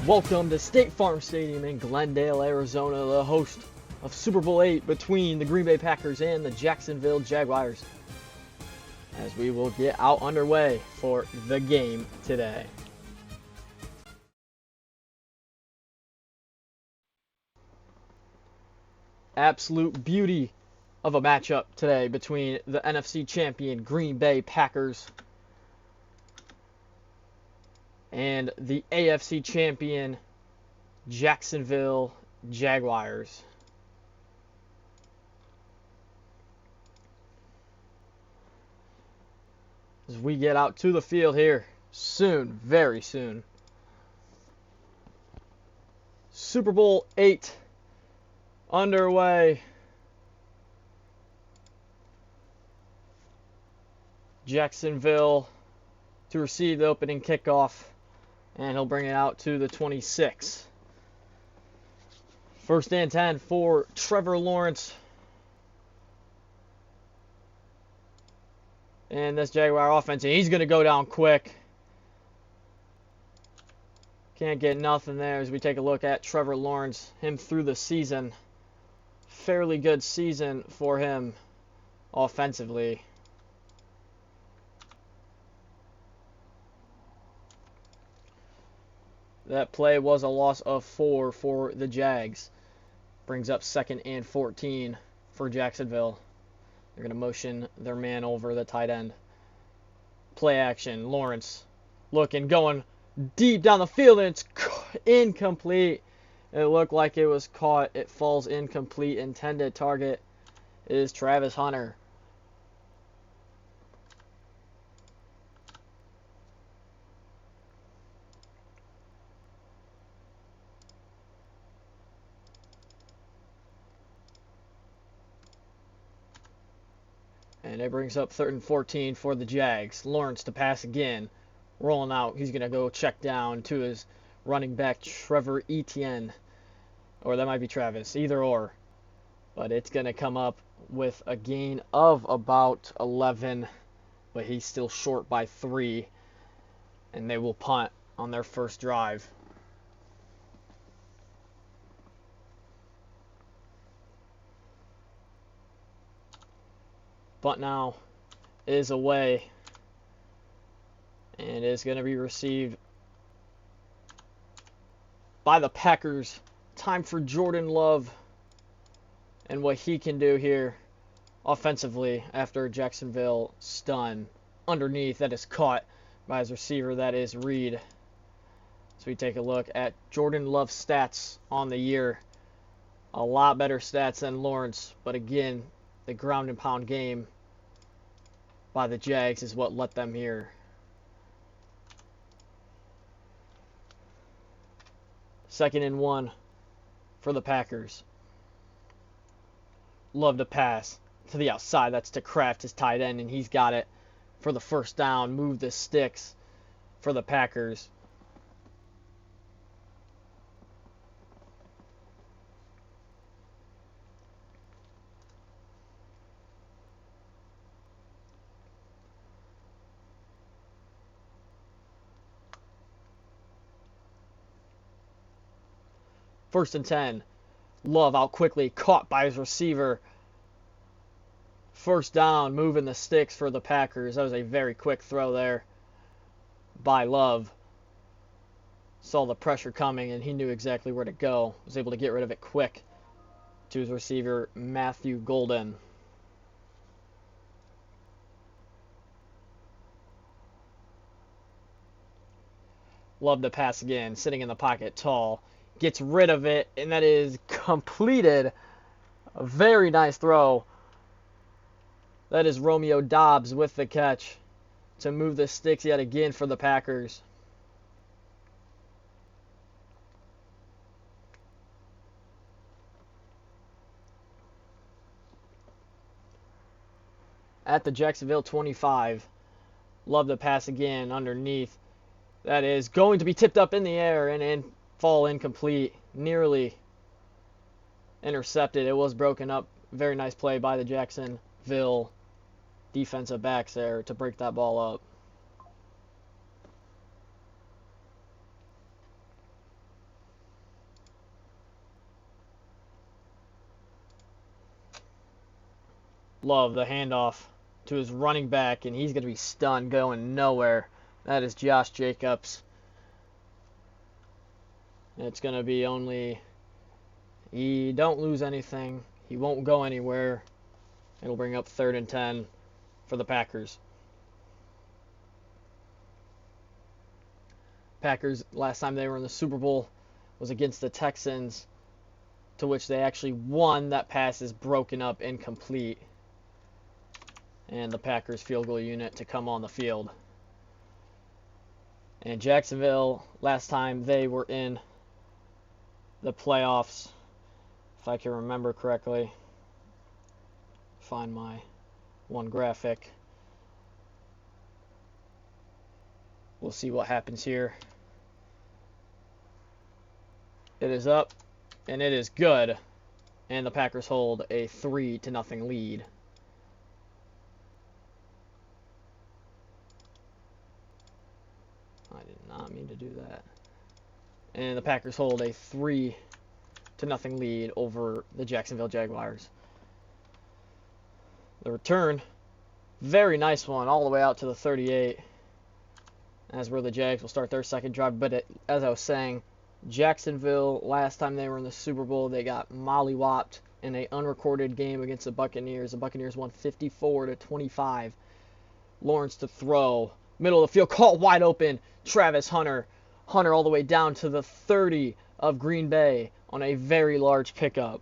Welcome to State Farm Stadium in Glendale, Arizona, the host of Super Bowl VIII between the Green Bay Packers and the Jacksonville Jaguars, as we will get out underway for the game today. Absolute beauty of a matchup today between the NFC champion Green Bay Packers and the AFC champion Jacksonville Jaguars. As we get out to the field here soon, very soon. Super Bowl VIII underway. Jacksonville to receive the opening kickoff, and he'll bring it out to the 26. First and 10 for Trevor Lawrence. And this Jaguar offense, and he's going to go down quick. Can't get nothing there as we take a look at Trevor Lawrence, him through the season. Fairly good season for him offensively. That play was a loss of 4 for the Jags. Brings up 2nd and 14 for Jacksonville. They're going to motion their man over the tight end. Play action. Lawrence looking, going deep down the field, and it's incomplete. It looked like it was caught. It falls incomplete. Intended target is Travis Hunter. And it brings up 3rd and 14 for the Jags. Lawrence to pass again. Rolling out. He's going to go check down to his running back, Trevor Etienne. Or that might be Travis. Either or. But it's going to come up with a gain of about 11. But he's still short by 3. And they will punt on their first drive. Punt now is away, and is going to be received by the Packers. Time for Jordan Love and what he can do here offensively after Jacksonville stun. Underneath, that is caught by his receiver, that is Reed. So we take a look at Jordan Love's stats on the year. A lot better stats than Lawrence, but again, the ground and pound game by the Jags is what let them here. Second and 1 for the Packers. Love to pass to the outside. That's to Kraft, his tight end, and he's got it for the first down. Move the sticks for the Packers. First and 10. Love out quickly. Caught by his receiver. First down. Moving the sticks for the Packers. That was a very quick throw there by Love. Saw the pressure coming and he knew exactly where to go. Was able to get rid of it quick to his receiver, Matthew Golden. Love to pass again. Sitting in the pocket tall. Gets rid of it, and that is completed. A very nice throw. That is Romeo Doubs with the catch to move the sticks yet again for the Packers. At the Jacksonville 25. Love the pass again underneath. That is going to be tipped up in the air and fall incomplete. Nearly intercepted. It was broken up. Very nice play by the Jacksonville defensive backs there to break that ball up. Love the handoff to his running back, and he's going to be stunned, going nowhere. That is Josh Jacobs. It's going to be only, he don't lose anything. He won't go anywhere. It'll bring up 3rd and 10 for the Packers. Packers, last time they were in the Super Bowl, was against the Texans, to which they actually won. That pass is broken up, incomplete. And the Packers field goal unit to come on the field. And Jacksonville, last time they were in the playoffs, if I can remember correctly, find my one graphic. We'll see what happens here. It is up, and it is good. And the Packers hold a 3-0 lead. I did not mean to do that. And the Packers hold a 3-0 lead over the Jacksonville Jaguars. The return, very nice one, all the way out to the 38. That's where the Jags will start their second drive. But as I was saying, Jacksonville, last time they were in the Super Bowl, they got mollywopped in an unrecorded game against the Buccaneers. The Buccaneers won 54-25. Lawrence to throw. Middle of the field, caught wide open. Travis Hunter. Hunter all the way down to the 30 of Green Bay on a very large pickup.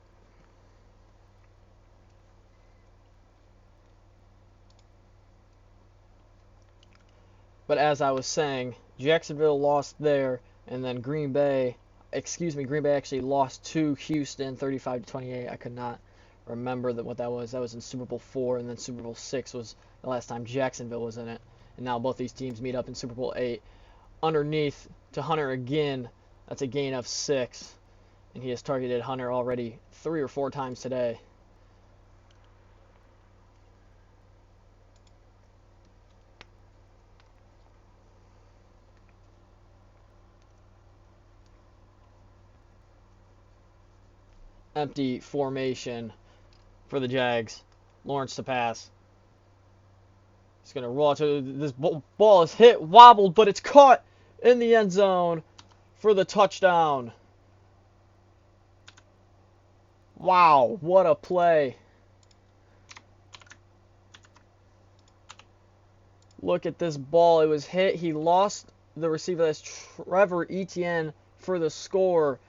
But as I was saying, Jacksonville lost there, and then Green Bay actually lost to Houston 35-28. I could not remember what that was. That was in Super Bowl IV, and then Super Bowl VI was the last time Jacksonville was in it. And now both these teams meet up in Super Bowl VIII. Underneath to Hunter again. That's a gain of 6. And he has targeted Hunter already 3 or 4 times today. Empty formation for the Jags. Lawrence to pass. He's going to roll to this ball is hit, wobbled, but it's caught in the end zone for the touchdown. Wow, what a play. Look at this ball. It was hit. He lost the receiver. That's Trevor Etienne for the score.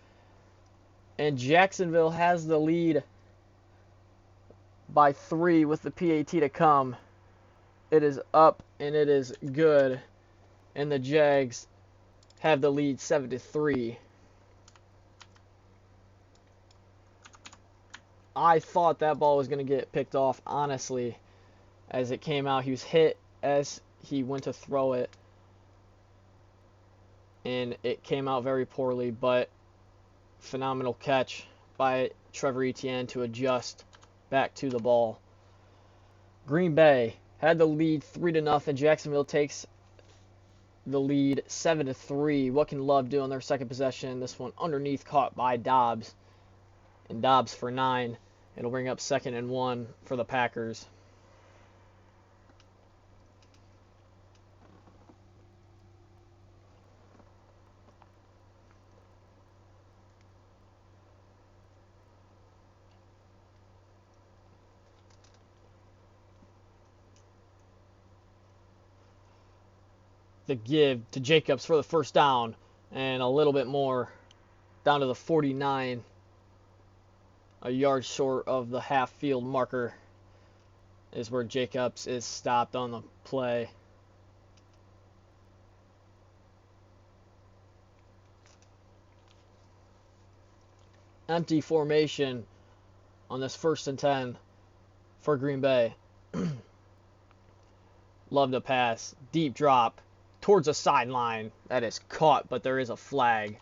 And Jacksonville has the lead by 3 with the PAT to come. It is up and it is good. And the Jags have the lead 7-3. I thought that ball was going to get picked off, honestly, as it came out. He was hit as he went to throw it. And it came out very poorly, but phenomenal catch by Trevor Etienne to adjust back to the ball. Green Bay had the lead 3-0. Jacksonville takes the lead 7-3. What can Love do on their second possession? This one underneath, caught by Dobbs. And Dobbs for 9. It'll bring up 2nd and 1 for the Packers. The give to Jacobs for the first down, and a little bit more down to the 49, a yard short of the half field marker is where Jacobs is stopped on the play. Empty formation on this 1st and 10 for Green Bay. Love to pass, deep drop towards a sideline. That is caught, but there is a flag.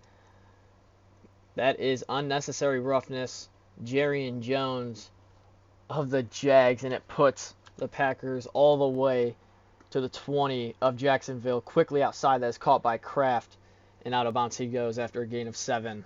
That is unnecessary roughness. Jerry and Jones of the Jags, and it puts the Packers all the way to the 20 of Jacksonville. Quickly outside, that is caught by Kraft, and out of bounds he goes after a gain of 7.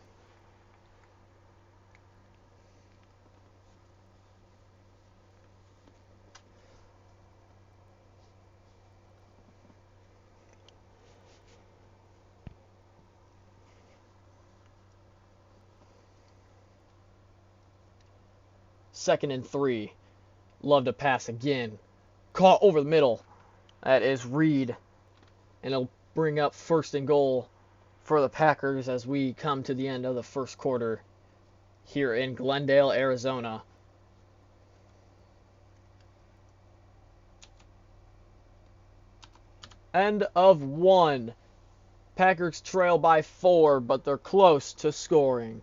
Second and 3. Love to pass again. Caught over the middle. That is Reed. And it'll bring up first and goal for the Packers as we come to the end of the first quarter here in Glendale, Arizona. End of 1. Packers trail by 4, but they're close to scoring.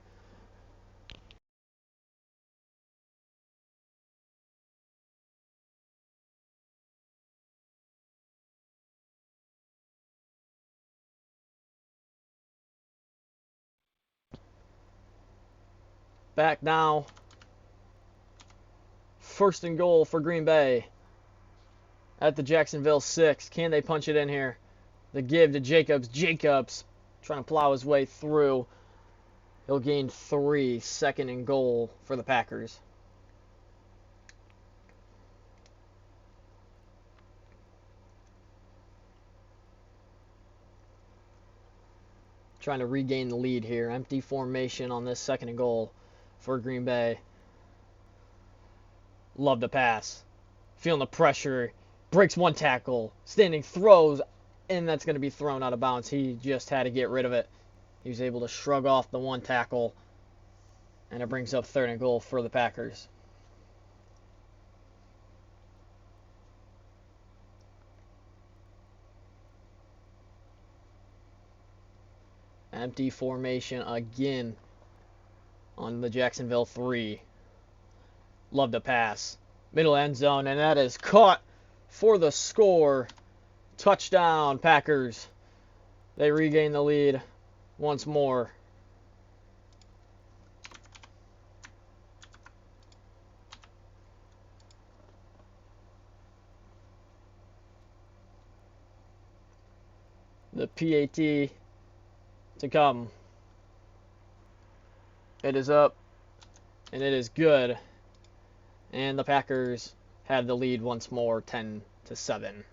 Back now. First and goal for Green Bay at the Jacksonville 6. Can they punch it in here? The give to Jacobs. Jacobs trying to plow his way through. He'll gain 3. Second and goal for the Packers. Trying to regain the lead here. Empty formation on this second and goal for Green Bay. Love to pass. Feeling the pressure. Breaks one tackle. Standing throws. And that's going to be thrown out of bounds. He just had to get rid of it. He was able to shrug off the one tackle. And it brings up third and goal for the Packers. Empty formation again on the Jacksonville 3. Love to pass. Middle end zone, and that is caught for the score. Touchdown, Packers. They regain the lead once more. The PAT to come. It is up, and it is good. And the Packers have the lead once more, 10-7.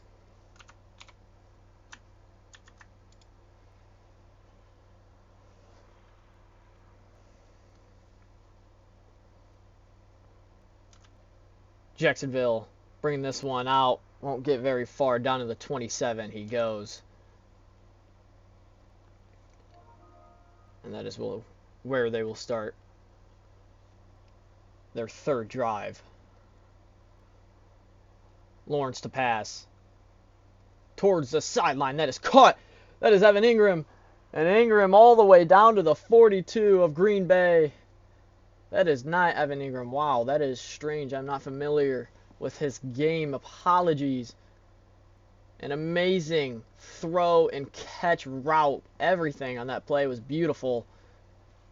Jacksonville bringing this one out. Won't get very far. Down to the 27 he goes. And that is where they will start their third drive. Lawrence to pass. Towards the sideline. That is caught. That is Evan Ingram. And Ingram all the way down to the 42 of Green Bay. That is not Evan Ingram. Wow, that is strange. I'm not familiar with his game. Apologies. An amazing throw and catch route. Everything on that play was beautiful.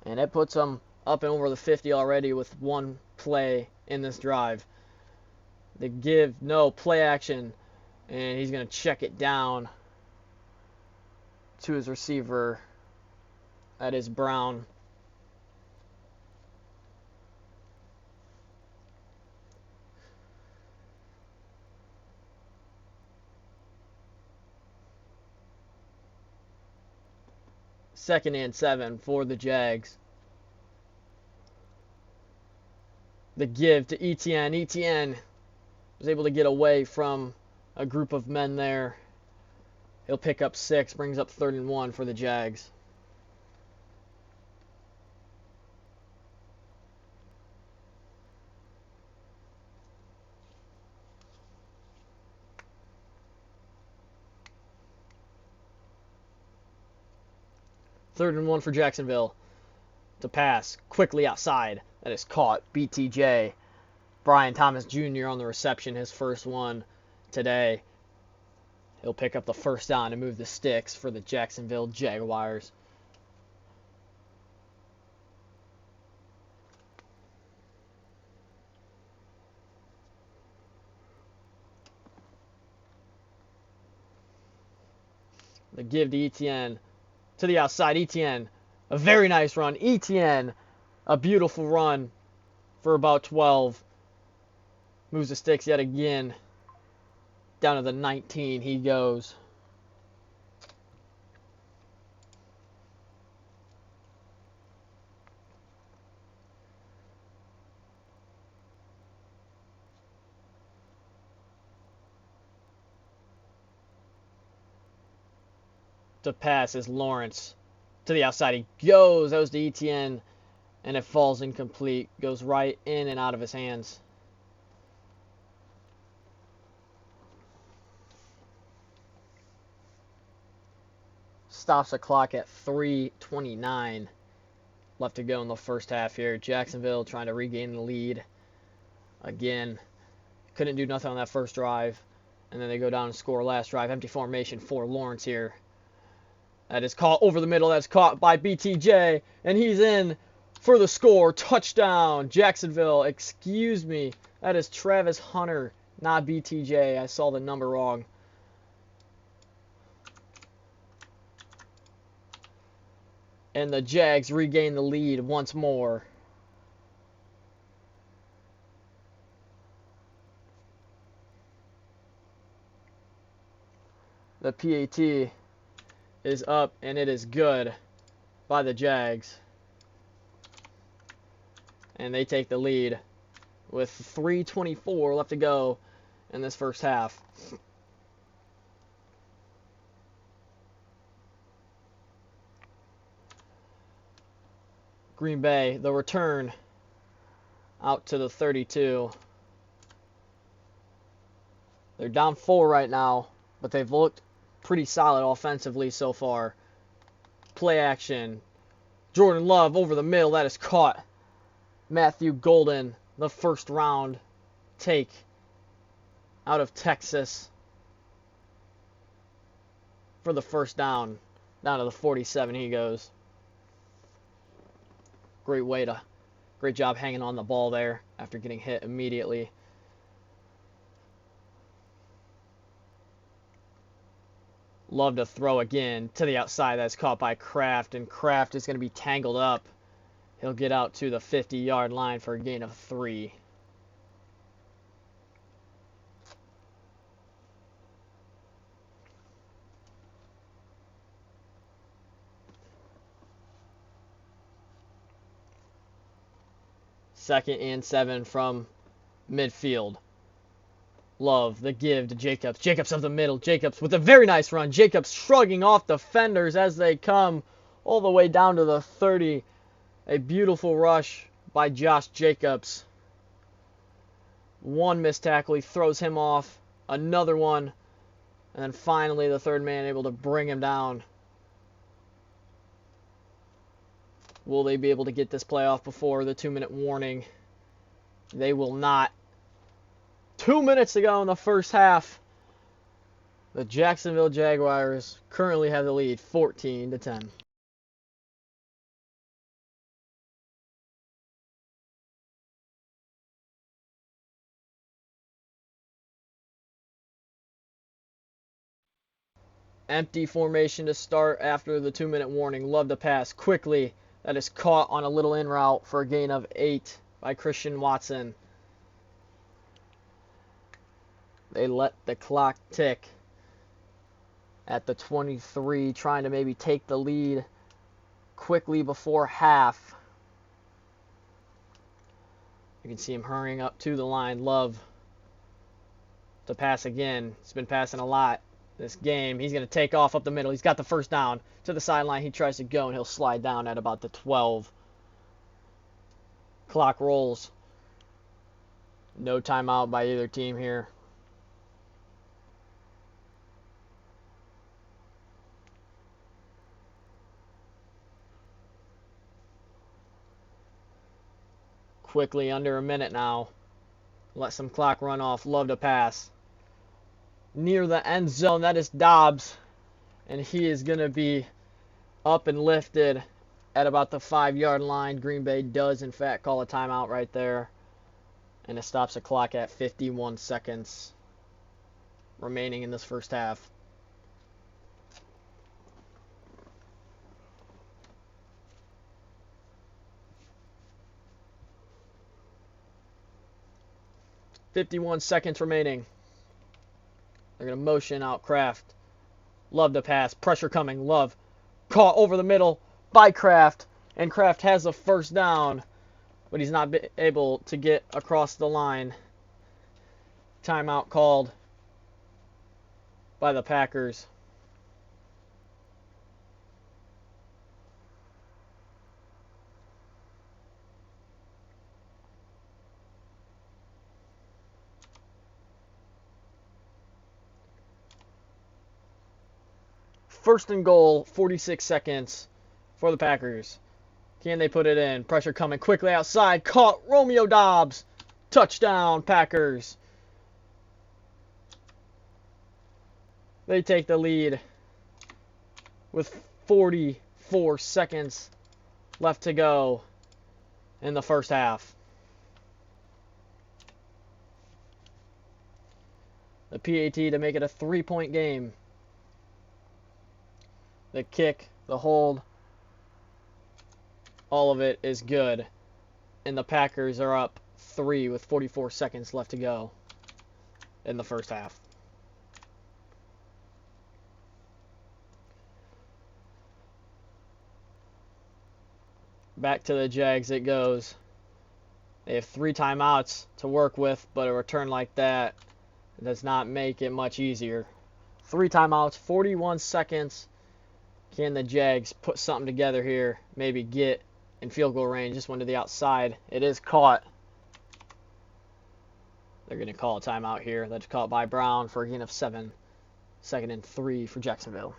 And it puts him up and over the 50 already with one play in this drive. The give, no, play action. And he's going to check it down to his receiver. That is Brown. Second and 7 for the Jags. The give to Etienne. Etienne was able to get away from a group of men there. He'll pick up 6, brings up 3rd and 1 for the Jags. Third and 1 for Jacksonville. To pass quickly outside. That is caught. BTJ. Brian Thomas Jr. on the reception, his first one today. He'll pick up the first down and move the sticks for the Jacksonville Jaguars. The give to Etienne. To the outside, Etienne. A very nice run. Etienne, a beautiful run for about 12. Moves the sticks yet again. Down to the 19 he goes. To pass is Lawrence. To the outside he goes. That was to Etienne. And it falls incomplete. Goes right in and out of his hands. Stops the clock at 3:29 left to go in the first half here. Jacksonville trying to regain the lead. Again, couldn't do nothing on that first drive. And then they go down and score last drive. Empty formation for Lawrence here. That is caught over the middle. That's caught by BTJ. And he's in for the score. Touchdown, Jacksonville. Excuse me. That is Travis Hunter, not BTJ. I saw the number wrong. And the Jags regain the lead once more. The PAT is up, and it is good by the Jags. And they take the lead with 3:24 left to go in this first half. Green Bay, the return out to the 32. They're down 4 right now, but they've looked pretty solid offensively so far. Play action. Jordan Love over the middle. That is caught. Matthew Golden, the first round take out of Texas for the first down. Down to the 47 he goes. Great job hanging on the ball there after getting hit immediately. Love to throw again to the outside. That's caught by Kraft, and Kraft is going to be tangled up. He'll get out to the 50-yard line for a gain of 3. Second and 7 from midfield. Love the give to Jacobs. Jacobs up the middle. Jacobs with a very nice run. Jacobs shrugging off defenders as they come all the way down to the 30. A beautiful rush by Josh Jacobs. One missed tackle. He throws him off. Another one. And then finally the third man able to bring him down. Will they be able to get this play off before the 2-minute warning? They will not. 2 minutes to go in the first half. The Jacksonville Jaguars currently have the lead 14-10. Empty formation to start after the 2-minute warning. Love to pass quickly. That is caught on a little in route for a gain of 8 by Christian Watson. They let the clock tick at the 23, trying to maybe take the lead quickly before half. You can see him hurrying up to the line. Love to pass again. He's been passing a lot this game. He's going to take off up the middle. He's got the first down. To the sideline, he tries to go, and he'll slide down at about the 12. Clock rolls. No timeout by either team here. Quickly, under a minute now. Let some clock run off. Love to pass. Near the end zone, that is Dobbs. And he is going to be up and lifted at about the 5-yard line. Green Bay does, in fact, call a timeout right there. And it stops the clock at 51 seconds remaining in this first half. 51 seconds remaining. They're going to motion out Kraft. Love to pass. Pressure coming. Love. Caught over the middle by Kraft. And Kraft has a first down, but he's not able to get across the line. Timeout called by the Packers. First and goal, 46 seconds for the Packers. Can they put it in? Pressure coming quickly outside. Caught. Romeo Doubs. Touchdown, Packers. They take the lead with 44 seconds left to go in the first half. The PAT to make it a 3-point game. The kick, the hold, all of it is good. And the Packers are up 3 with 44 seconds left to go in the first half. Back to the Jags it goes. They have 3 timeouts to work with, but a return like that does not make it much easier. 3 timeouts, 41 seconds. Can the Jags put something together here? Maybe get in field goal range. This one to the outside. It is caught. They're going to call a timeout here. That's caught by Brown for a gain of 7. 2nd and 3 for Jacksonville.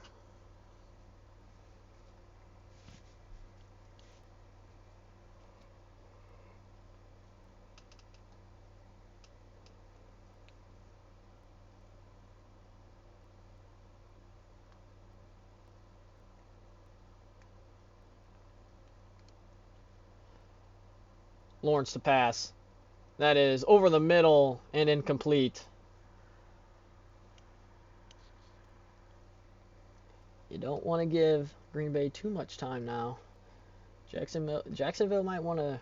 Lawrence to pass. That is over the middle and incomplete. You don't want to give Green Bay too much time now. Jacksonville might want to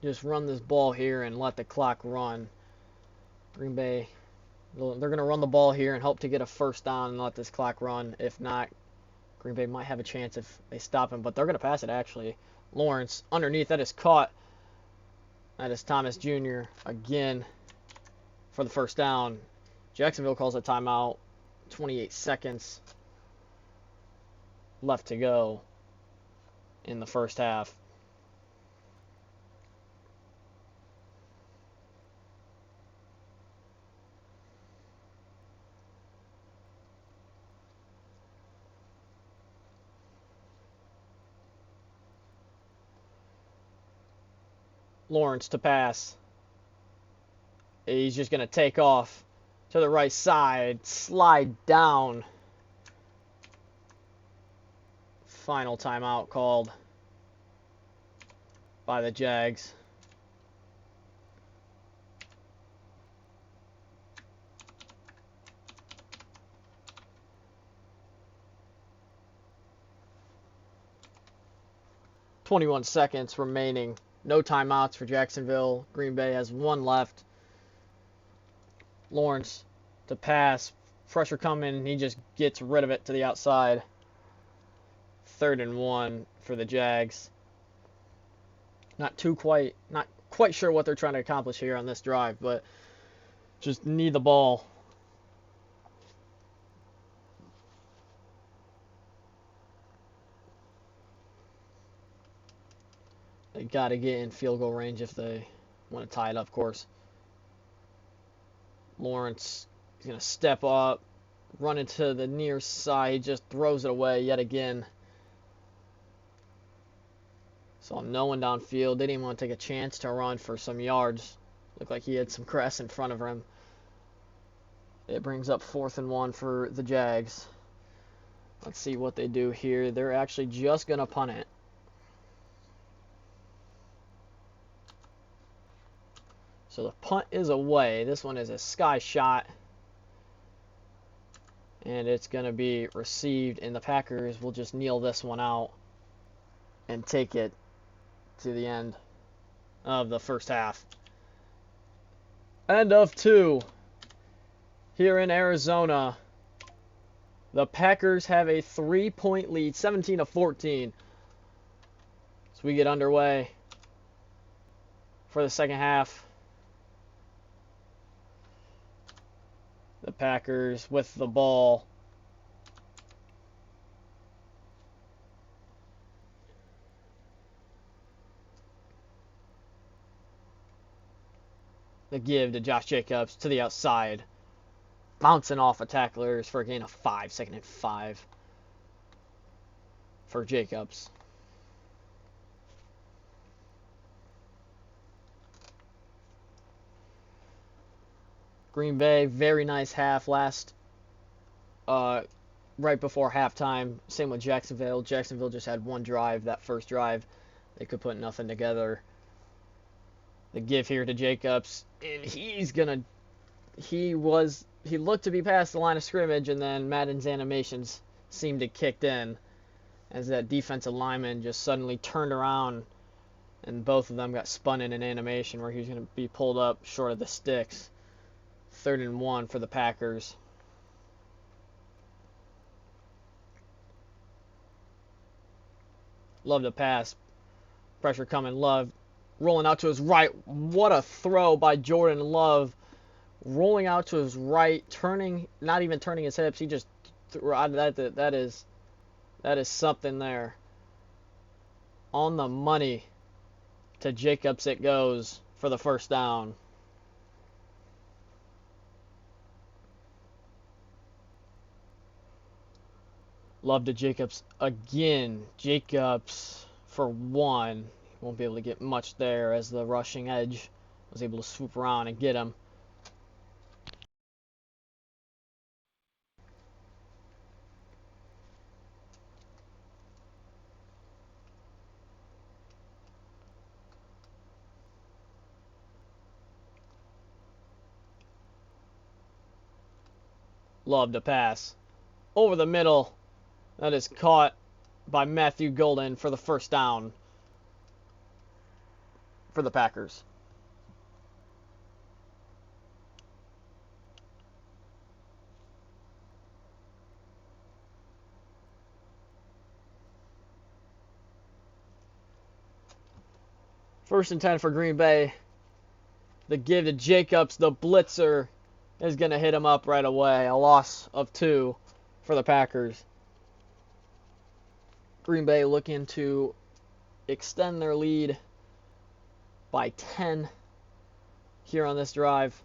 just run this ball here and let the clock run. Green Bay, they're going to run the ball here and hope to get a first down and let this clock run. If not, Green Bay might have a chance if they stop him, but they're going to pass it actually. Lawrence underneath, that is caught. That is Thomas Jr. again for the first down. Jacksonville calls a timeout. 28 seconds left to go in the first half. Lawrence to pass. He's just going to take off to the right side, slide down. Final timeout called by the Jags. "21 seconds remaining. No timeouts for Jacksonville. Green Bay has 1 left. Lawrence to pass. Pressure coming. He just gets rid of it to the outside. 3rd and 1 for the Jags. Not quite sure what they're trying to accomplish here on this drive, but just need the ball. They got to get in field goal range if they want to tie it up, of course. Lawrence is going to step up, run into the near side. He just throws it away yet again. Saw no one downfield. They didn't want to take a chance to run for some yards. Looked like he had some grass in front of him. It brings up 4th and 1 for the Jags. Let's see what they do here. They're actually just going to punt it. So the punt is away. This one is a sky shot. And it's going to be received. And the Packers will just kneel this one out and take it to the end of the first half. End of 2. Here in Arizona, the Packers have a 3-point lead, 17-14. So we get underway for the second half. The Packers with the ball. The give to Josh Jacobs to the outside. Bouncing off of tacklers for a gain of 5. 2nd and 5 for Jacobs. Green Bay, very nice half last, right before halftime. Same with Jacksonville. Jacksonville just had one drive, that first drive. They could put nothing together. The give here to Jacobs, and he looked to be past the line of scrimmage, and then Madden's animations seemed to kicked in as that defensive lineman just suddenly turned around, and both of them got spun in an animation where he was going to be pulled up short of the sticks. 3rd and 1 for the Packers. Love the pass. Pressure coming. Love rolling out to his right. What a throw by Jordan Love. Rolling out to his right, turning, not even turning his hips. He just threw out that is something there. On the money to Jacobs it goes for the first down. Love to Jacobs again. Jacobs for 1. Won't be able to get much there as the rushing edge was able to swoop around and get him. Love to pass. Over the middle. That is caught by Matthew Golden for the first down for the Packers. First and 10 for Green Bay. The give to Jacobs, the blitzer, is going to hit him up right away. A loss of 2 for the Packers. Green Bay looking to extend their lead by 10 here on this drive.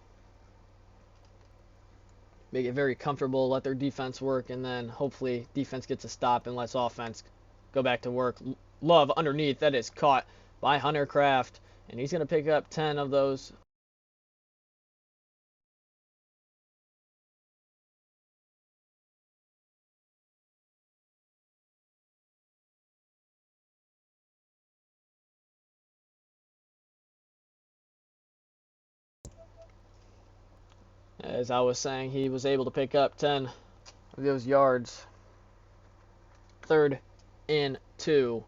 Make it very comfortable, let their defense work, and then hopefully defense gets a stop and lets offense go back to work. Love underneath. That is caught by Hunter Kraft, and he's going to pick up 10 of those. As I was saying, he was able to pick up 10 of those yards. 3rd and 2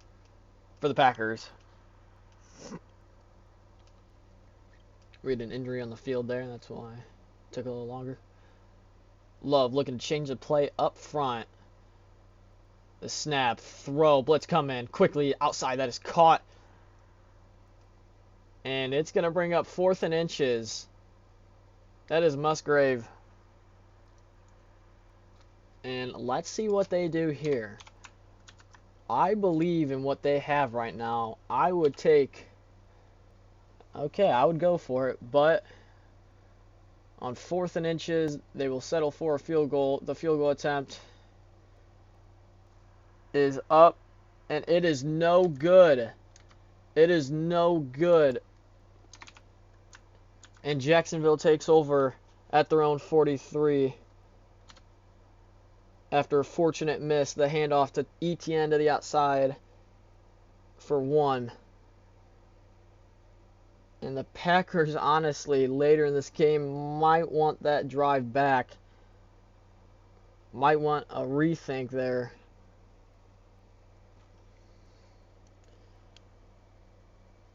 for the Packers. We had an injury on the field there, that's why it took a little longer. Love looking to change the play up front. The snap, throw, blitz come in quickly outside. That is caught. And it's going to bring up 4th and inches. That is Musgrave. And let's see what they do here. I believe in what they have right now. I would take... Okay, I would go for it. But on 4th and inches, they will settle for a field goal. The field goal attempt is up. And it is no good. It is no good. And Jacksonville takes over at their own 43. After a fortunate miss, the handoff to Etienne to the outside for 1. And the Packers, honestly, later in this game, might want that drive back. Might want a rethink there.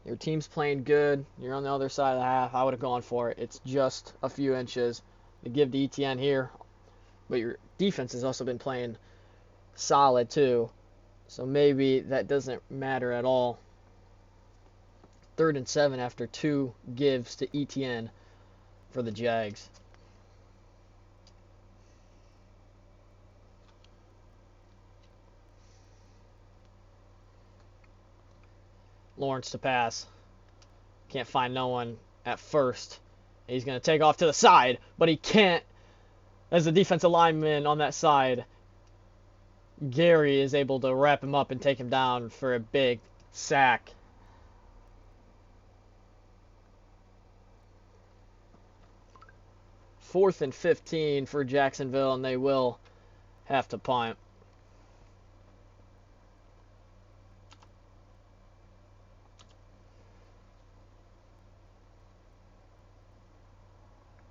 Your team's playing good. You're on the other side of the half. I would have gone for it. It's just a few inches to give to ETN here. But your defense has also been playing solid too. So maybe that doesn't matter at all. 3rd and 7 after 2 gives to ETN for the Jags. Lawrence to pass. Can't find no one at first. He's going to take off to the side, but he can't. As the defensive lineman on that side, Gary is able to wrap him up and take him down for a big sack. Fourth and 15 for Jacksonville, and they will have to punt.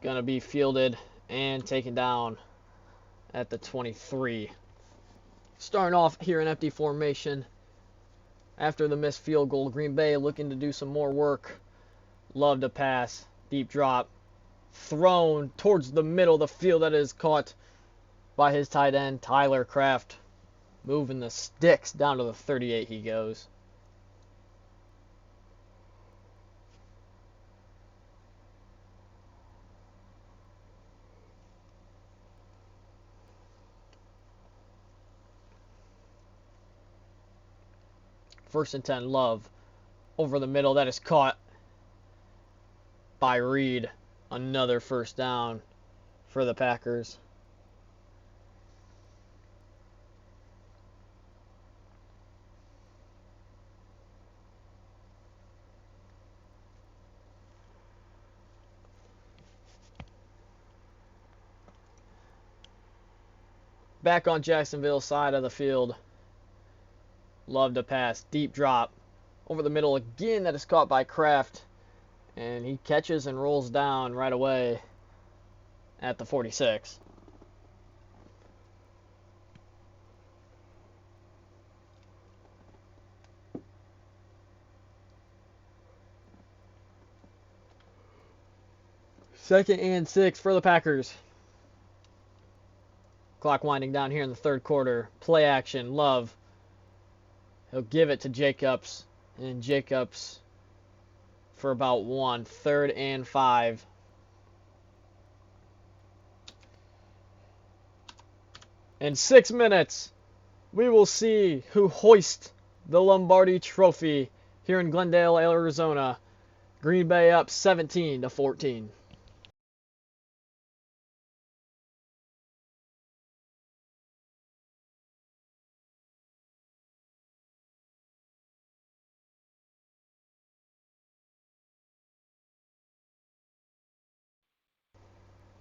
Going to be fielded and taken down at the 23. Starting off here in empty formation. After the missed field goal, Green Bay looking to do some more work. Love to pass. Deep drop. Thrown towards the middle of the field. That is caught by his tight end, Tyler Kraft. Moving the sticks down to the 38 he goes. First and 10, Love. Over the middle, that is caught by Reed. Another first down for the Packers. Back on Jacksonville's side of the field. Love to pass. Deep drop. Over the middle again. That is caught by Kraft. And he catches and rolls down right away at the 46. Second and 6 for the Packers. Clock winding down here in the third quarter. Play action. Love. He'll give it to Jacobs. And Jacobs for about 1. 3rd and 5. In 6 minutes, we will see who hoists the Lombardi Trophy here in Glendale, Arizona. Green Bay up 17-14.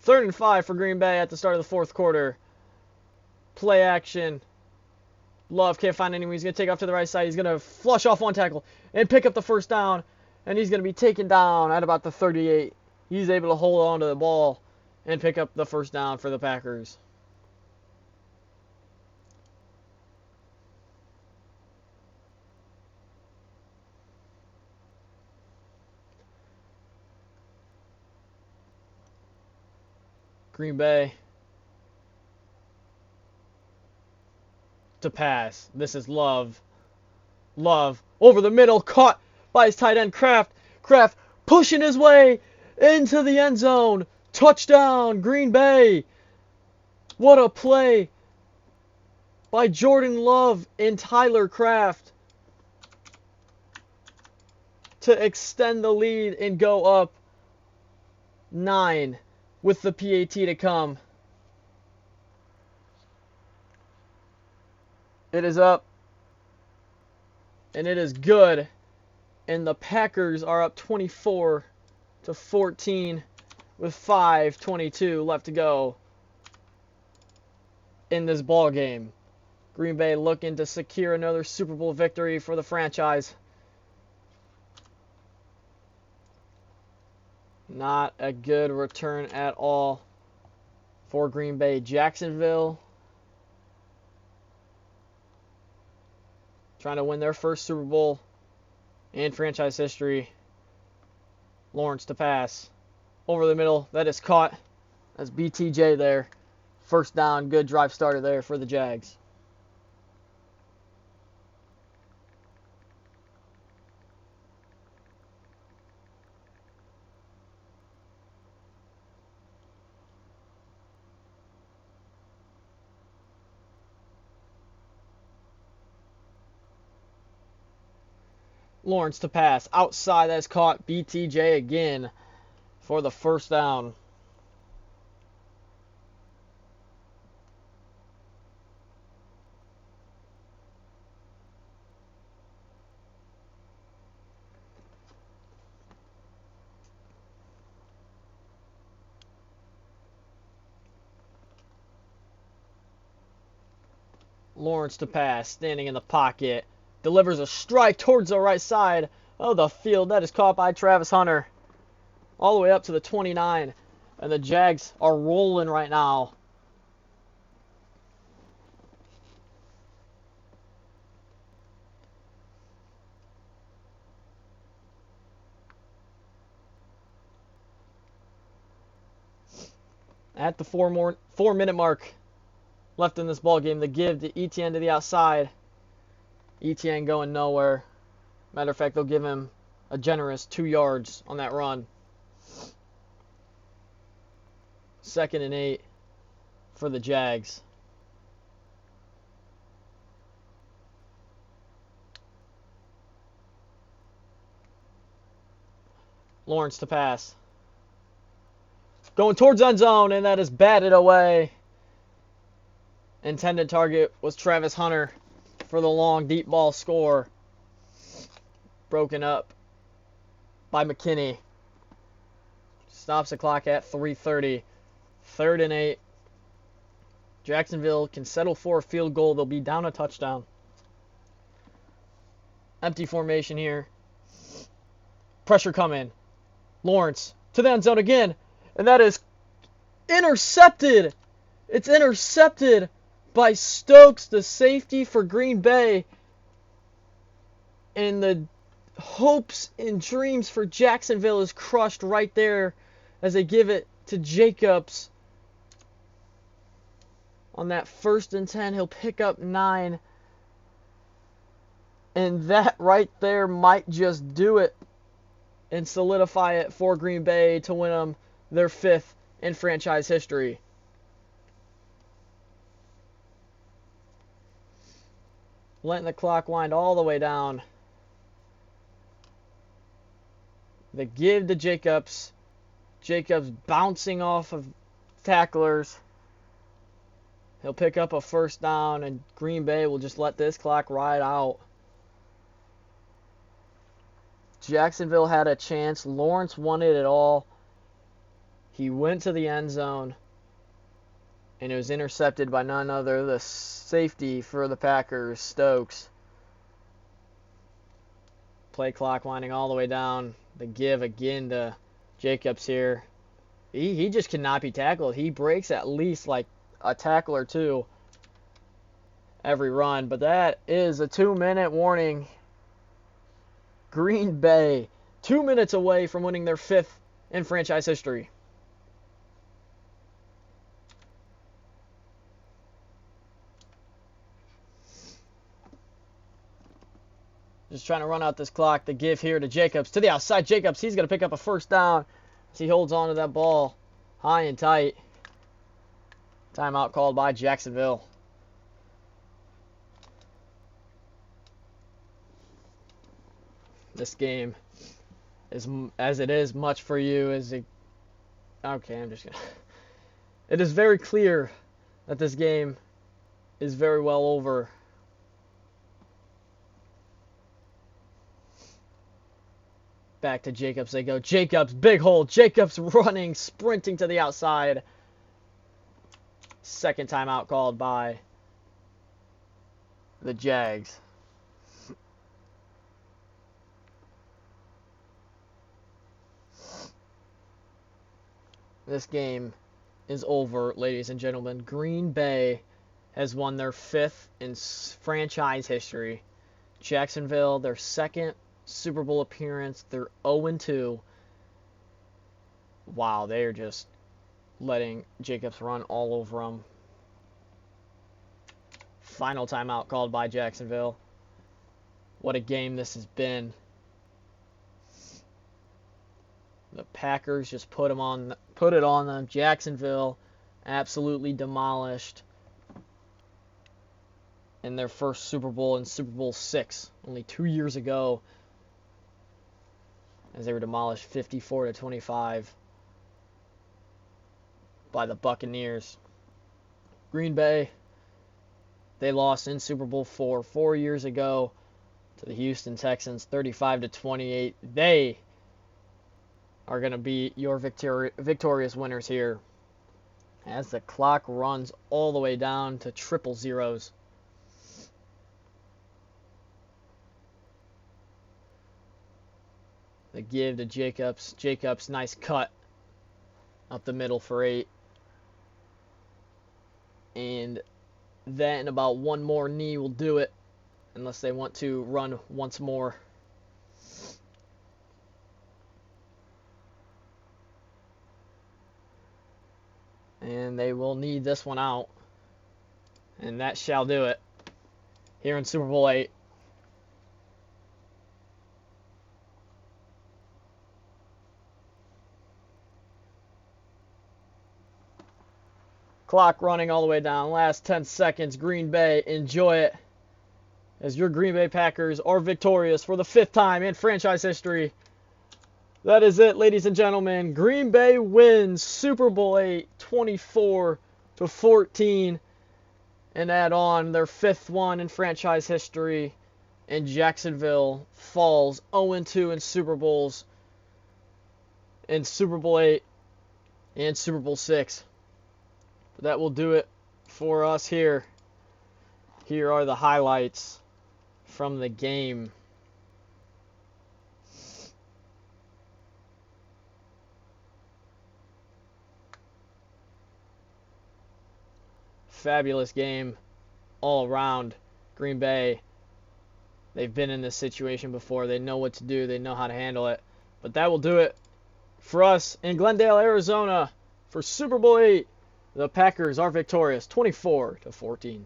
Third and 5 for Green Bay at the start of the fourth quarter. Play action. Love can't find anyone. He's going to take off to the right side. He's going to flush off one tackle and pick up the first down. And he's going to be taken down at about the 38. He's able to hold on to the ball and pick up the first down for the Packers. Green Bay to pass. This is Love. Love over the middle, caught by his tight end Kraft. Kraft pushing his way into the end zone. Touchdown, Green Bay. What a play by Jordan Love and Tyler Kraft to extend the lead and go up 9 with the PAT to come. It is up, and it is good, and the Packers are up 24-14 with 5:22 left to go in this ball game. Green Bay looking to secure another Super Bowl victory for the franchise. Not a good return at all for Green Bay. Jacksonville trying to win their first Super Bowl in franchise history. Lawrence to pass. Over the middle. That is caught. That's BTJ there. First down. Good drive starter there for the Jags. Lawrence to pass. Outside, that's caught. BTJ again for the first down. Lawrence to pass. Standing in the pocket. Delivers a strike towards the right side of the field. That is caught by Travis Hunter. All the way up to the 29. And the Jags are rolling right now. At the 4-minute mark left in this ball game, the give to Etienne to the outside. Etienne going nowhere. Matter of fact, they'll give him a generous 2 yards on that run. 2nd and 8 for the Jags. Lawrence to pass. Going towards end zone, and that is batted away. Intended target was Travis Hunter for the long deep ball score. Broken up by McKinney. Stops the clock at 3:30. 3rd and 8. Jacksonville can settle for a field goal. They'll be down a touchdown. Empty formation here. Pressure coming. Lawrence to the end zone again. And that is intercepted. It's intercepted by Stokes, the safety for Green Bay. And the hopes and dreams for Jacksonville is crushed right there as they give it to Jacobs. On that 1st and 10, he'll pick up 9. And that right there might just do it and solidify it for Green Bay to win them their 5th in franchise history. Letting the clock wind all the way down. The give to Jacobs. Jacobs bouncing off of tacklers. He'll pick up a 1st down, and Green Bay will just let this clock ride out. Jacksonville had a chance. Lawrence wanted it all. He went to the end zone, and it was intercepted by none other the safety for the Packers, Stokes. Play clock winding all the way down. The give again to Jacobs here. He just cannot be tackled. He breaks at least like a tackle or two every run. But that is a 2-minute warning. Green Bay, 2 minutes away from winning their 5th in franchise history. Just trying to run out this clock. The give here to Jacobs. To the outside, Jacobs. He's going to pick up a 1st down as he holds on to that ball high and tight. Timeout called by Jacksonville. This game is, as it is much for you, as it... Okay, I'm just going to... It is very clear that this game is very well over. Back to Jacobs they go. Jacobs, big hole. Jacobs running, sprinting to the outside. 2nd timeout called by the Jags. This game is over, ladies and gentlemen. Green Bay has won their 5th in franchise history. Jacksonville, their 2nd Super Bowl appearance. They're 0-2. Wow, they are just letting Jacobs run all over them. Final timeout called by Jacksonville. What a game this has been. The Packers just put it on them. Jacksonville absolutely demolished in their first Super Bowl in Super Bowl VI, only 2 years ago, as they were demolished 54-25 by the Buccaneers. Green Bay, they lost in Super Bowl IV 4 years ago to the Houston Texans 35-28. They are going to be your victorious winners here as the clock runs all the way down to triple zeros. The give to Jacobs. Jacobs, nice cut up the middle for 8. And then about one more knee will do it, unless they want to run once more. And they will need this one out. And that shall do it here in Super Bowl VIII. Clock running all the way down. Last 10 seconds. Green Bay, enjoy it, as your Green Bay Packers are victorious for the 5th time in franchise history. That is it, ladies and gentlemen. Green Bay wins Super Bowl VIII 24-14 and add on their 5th one in franchise history. And Jacksonville falls 0-2 in Super Bowls in Super Bowl VIII and Super Bowl VI. But that will do it for us here. Here are the highlights from the game. Fabulous game all around. Green Bay, they've been in this situation before. They know what to do. They know how to handle it. But that will do it for us in Glendale, Arizona for Super Bowl VIII. The Packers are victorious 24-14.